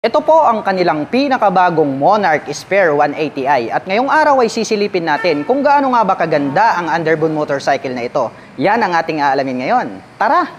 Ito po ang kanilang pinakabagong Monarch Spare 180i at ngayong araw ay sisilipin natin kung gaano nga ba kaganda ang underbone motorcycle na ito. Yan ang ating aalamin ngayon. Tara!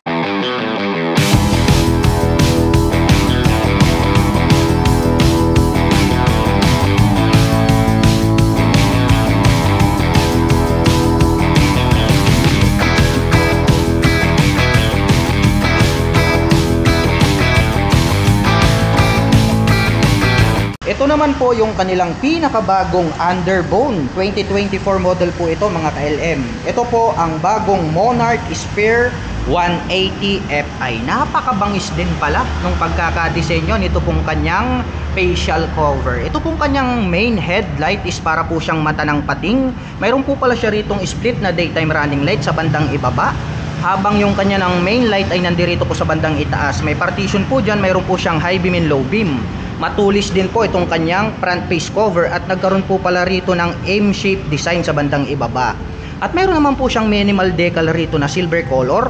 Ito naman po yung kanilang pinakabagong underbone 2024 model po ito mga ka-LM. Ito po ang bagong Monarch Spare 180 Fi. Napakabangis din pala nung pagkakadesenyo nito pong kanyang facial cover. Ito pong kanyang main headlight is para po siyang mata ng pating. Mayroon po pala siya ritong split na daytime running light sa bandang ibaba. Habang yung kanya ng main light ay nandirito po sa bandang itaas. May partition po dyan, mayroon po siyang high beam and low beam. Matulis din po itong kanyang front face cover at nagkaroon po pala rito ng M-shape design sa bandang ibaba. At mayroon naman po siyang minimal decal rito na silver color.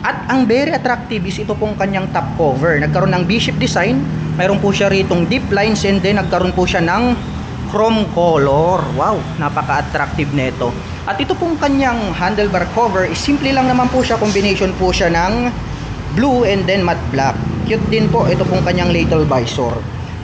At ang very attractive is ito pong kanyang top cover. Nagkaroon ng V-shape design. Mayroon po siya ritong deep lines and then nagkaroon po siya ng chrome color. Wow, napaka-attractive nito. At ito pong kanyang handlebar cover is simple lang naman po siya. Combination po siya ng blue and then matte black. Cute din po ito pong kanyang little visor.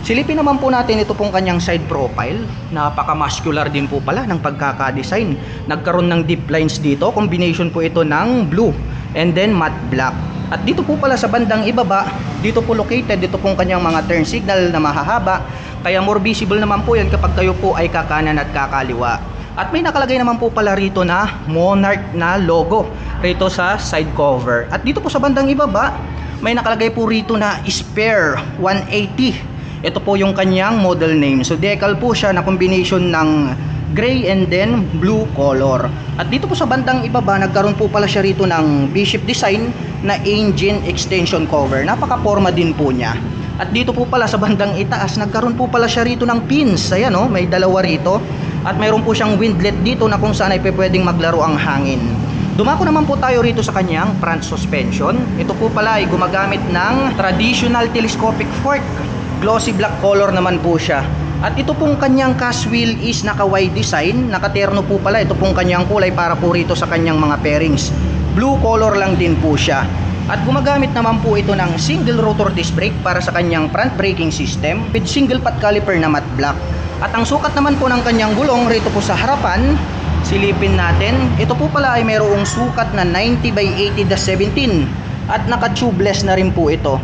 Silipin naman po natin ito pong kanyang side profile. Napaka-muscular din po pala ng pagkaka-design. Nagkaroon ng deep lines dito. Combination po ito ng blue and then matte black. At dito po pala sa bandang ibaba, dito po located dito pong kanyang mga turn signal na mahahaba. Kaya more visible naman po yan kapag kayo po ay kakanan at kakaliwa. At may nakalagay naman po pala rito na Monarch na logo rito sa side cover. At dito po sa bandang ibaba, may nakalagay po rito na Spare 180. Ito po yung kanyang model name. So decal po siya na combination ng gray and then blue color. At dito po sa bandang ibaba, nagkaroon po pala siya rito ng V-shape design na engine extension cover. Napaka-forma din po niya. At dito po pala sa bandang itaas, nagkaroon po pala siya rito ng pins. Ayan o, may dalawa rito. At mayroon po siyang windlet dito na kung saan ay pwedeng maglaro ang hangin. Dumako naman po tayo rito sa kanyang front suspension. Ito po pala ay gumagamit ng traditional telescopic fork. Glossy black color naman po siya. At ito pong kanyang cast wheel is naka-wide design. Nakaterno po pala ito pong kanyang kulay para po rito sa kanyang mga pairings. Blue color lang din po siya. At gumagamit naman po ito ng single rotor disc brake para sa kanyang front braking system with single pot caliper na matte black. At ang sukat naman po ng kanyang gulong rito po sa harapan, silipin natin. Ito po pala ay mayroong sukat na 90 by 80-17 at naka-tubeless na rin po ito.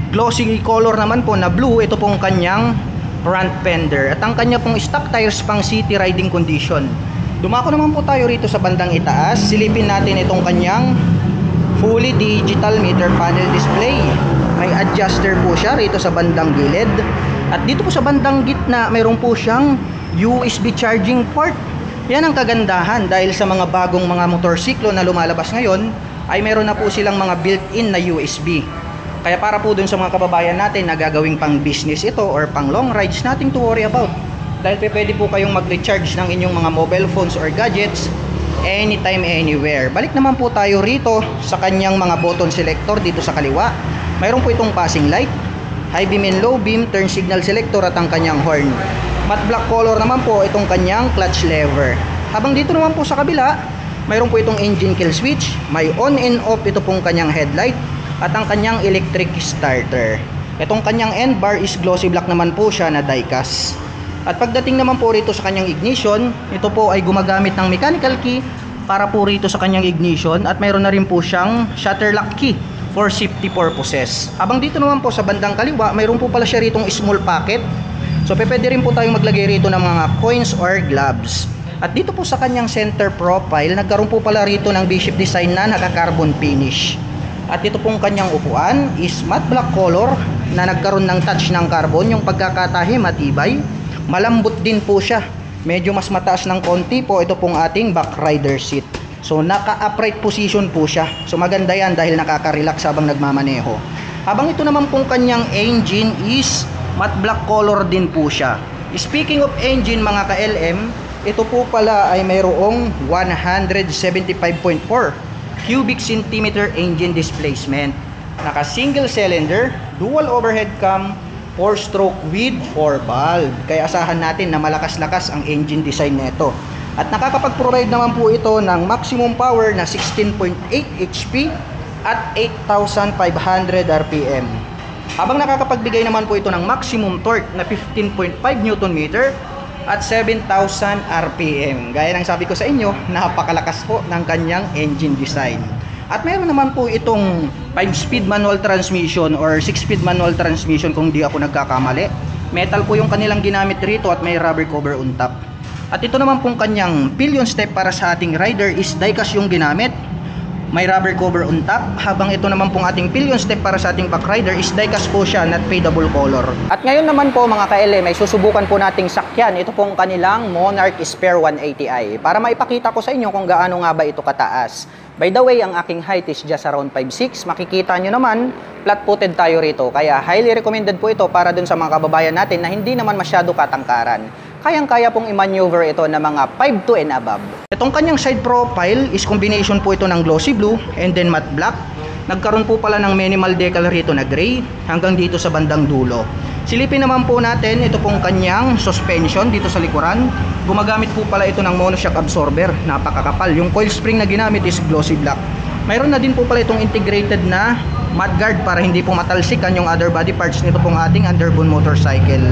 Glossy color naman po na blue, ito pong kanyang front fender. At ang kanya pong stock tires pang city riding condition. Dumako naman po tayo rito sa bandang itaas. Silipin natin itong kanyang fully digital meter panel display. May adjuster po siya rito sa bandang gilid. At dito po sa bandang gitna, mayroon po siyang USB charging port. Yan ang kagandahan dahil sa mga bagong mga motorsiklo na lumalabas ngayon ay mayroon na po silang mga built-in na USB. Kaya para po dun sa mga kababayan natin na gagawing pang business ito or pang long rides, nothing to worry about. Dahil pwede po kayong mag-recharge ng inyong mga mobile phones or gadgets anytime, anywhere. Balik naman po tayo rito sa kanyang mga button selector dito sa kaliwa. Mayroon po itong passing light, high beam and low beam, turn signal selector at ang kanyang horn. Matte black color naman po itong kanyang clutch lever. Habang dito naman po sa kabila, mayroon po itong engine kill switch, may on and off ito pong kanyang headlight, at ang kanyang electric starter. Itong kanyang end bar is glossy black naman po siya na die-cast. At pagdating naman po rito sa kanyang ignition, ito po ay gumagamit ng mechanical key para po rito sa kanyang ignition. At mayroon na rin po siyang shutter lock key for safety purposes. Habang dito naman po sa bandang kaliwa, mayroon po pala siya ritong small pocket. So pwede rin po tayong maglagay rito ng mga coins or gloves. At dito po sa kanyang center profile, nagkaroon po pala rito ng V-shape design na naka-carbon finish. At ito pong kanyang upuan is matte black color na nagkaroon ng touch ng carbon. Yung pagkakatahi matibay. Malambot din po siya. Medyo mas mataas ng konti po ito pong ating back rider seat. So naka-upright position po siya. So maganda yan dahil nakaka-relax habang nagmamaneho. Habang ito naman pong kanyang engine is matte black color din po siya. Speaking of engine mga ka-LM, ito po pala ay mayroong 175.4 cubic centimeter engine displacement. Naka single cylinder, dual overhead cam, 4-stroke with 4 valve. Kaya asahan natin na malakas-lakas ang engine design nito. At nakakapag-provide naman po ito ng maximum power na 16.8 HP at 8,500 RPM. Habang nakakapagbigay naman po ito ng maximum torque na 15.5 Nm at 7,000 RPM. Gaya ng sabi ko sa inyo, napakalakas po ng kanyang engine design. At meron naman po itong 5-speed manual transmission or 6-speed manual transmission kung di ako nagkakamali. Metal po yung kanilang ginamit rito at may rubber cover on top. At ito naman pong kanyang pillion step para sa ating rider is diecast yung ginamit. May rubber cover on top, habang ito naman pong ating pillion step para sa ating back rider is diecast po siya, not fadable color. At ngayon naman po mga ka-LM, ay susubukan po nating sakyan ito pong kanilang Monarch Spare 180i para maipakita ko sa inyo kung gaano nga ba ito kataas. By the way, ang aking height is just around 5'6". Makikita nyo naman, flat-footed tayo rito. Kaya highly recommended po ito para dun sa mga kababayan natin na hindi naman masyado katangkaran. Kayang-kaya pong i-maneuver ito na mga 5'2" and above. Itong kanyang side profile is combination po ito ng glossy blue and then matte black. Nagkaroon po pala ng minimal decal rito na gray hanggang dito sa bandang dulo. Silipin naman po natin ito pong kanyang suspension dito sa likuran. Gumagamit po pala ito ng monoshock absorber, napakakapal. Yung coil spring na ginamit is glossy black. Mayroon na din po pala itong integrated na mudguard para hindi po matalsikan yung other body parts nito pong ating underbone motorcycle.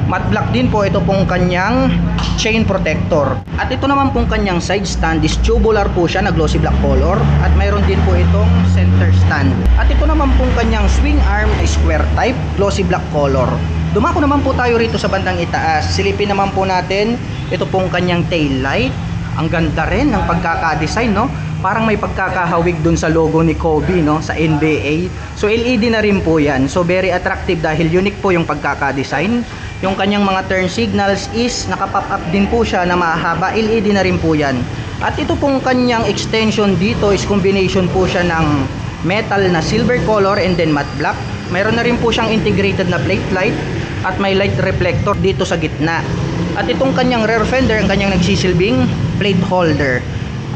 Matte black din po ito pong kanyang chain protector. At ito naman pong kanyang side stand is tubular po siya na glossy black color. At mayroon din po itong center stand. At ito naman pong kanyang swing arm square type, glossy black color. Dumako naman po tayo rito sa bandang itaas. Silipin naman po natin ito pong kanyang tail light. Ang ganda rin ng pagkaka-design, no? Parang may pagkakahawig dun sa logo ni Kobe, no, sa NBA. So LED na rin po yan. So very attractive dahil unique po yung pagkaka-design. Yung kanyang mga turn signals is nakapop up din po siya na mahaba. LED na rin po yan. At ito pong kanyang extension dito is combination po siya ng metal na silver color and then matte black. Mayroon na rin po siyang integrated na plate light at may light reflector dito sa gitna. At itong kanyang rear fender, ang kanyang nagsisilbing plate holder.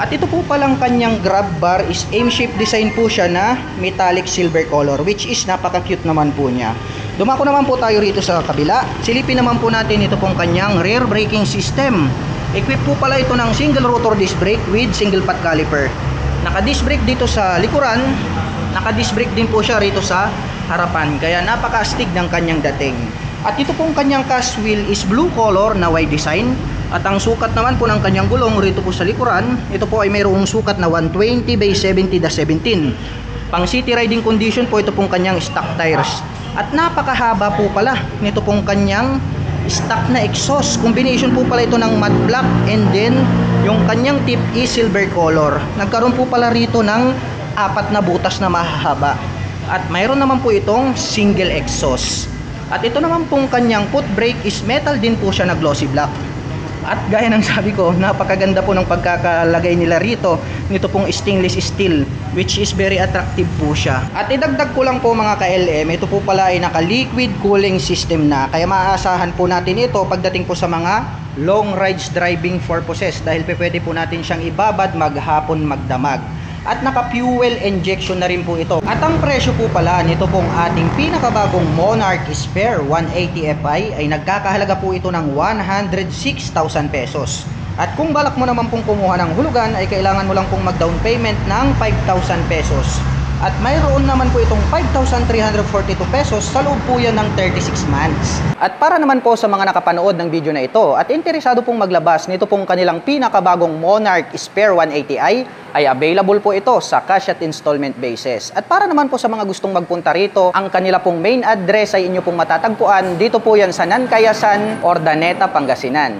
At ito po palang kanyang grab bar is aim-shape design po siya na metallic silver color, which is napaka-cute naman po niya. Dumako naman po tayo rito sa kabila. Silipin naman po natin ito pong kanyang rear braking system. Equip po pala ito ng single rotor disc brake with single pot caliper. Naka-disc brake dito sa likuran, naka-disc brake din po siya rito sa harapan. Kaya napaka-astig ng kanyang dating. At ito pong kanyang cast wheel is blue color na Y design. At ang sukat naman po ng kanyang gulong rito po sa likuran, ito po ay mayroong sukat na 120/70/17. Pang city riding condition po ito pong kanyang stock tires. At napakahaba po pala nito pong kanyang stock na exhaust. Combination po pala ito ng matte black and then yung kanyang tip is silver color. Nagkaroon po pala rito ng 4 na butas na mahahaba. At mayroon naman po itong single exhaust. At ito naman pong kanyang foot brake is metal din po siya na glossy black. At gaya ng sabi ko, napakaganda po ng pagkakalagay nila rito nito pong stainless steel, which is very attractive po siya. At idagdag ko lang po mga ka-LM, ito po pala ay naka-liquid cooling system na. Kaya maaasahan po natin ito pagdating po sa mga long rides driving purposes dahil pwede po natin siyang ibabad maghapon magdamag. At naka-fuel injection na rin po ito. At ang presyo po pala nito pong ating pinakabagong Monarch Spare 180 Fi ay nagkakahalaga po ito ng 106,000 pesos. At kung balak mo naman pong kumuha ng hulugan ay kailangan mo lang pong mag-down payment ng 5,000 pesos. At mayroon naman po itong 5,342 pesos sa loob po yan ng 36 months. At para naman po sa mga nakapanood ng video na ito at interesado pong maglabas nito pong kanilang pinakabagong Monarch Spare 180i ay available po ito sa cash at installment basis. At para naman po sa mga gustong magpunta rito, ang kanila pong main address ay inyo pong matatagpuan dito po yan sa Nancayasan, Ordaneta, Pangasinan.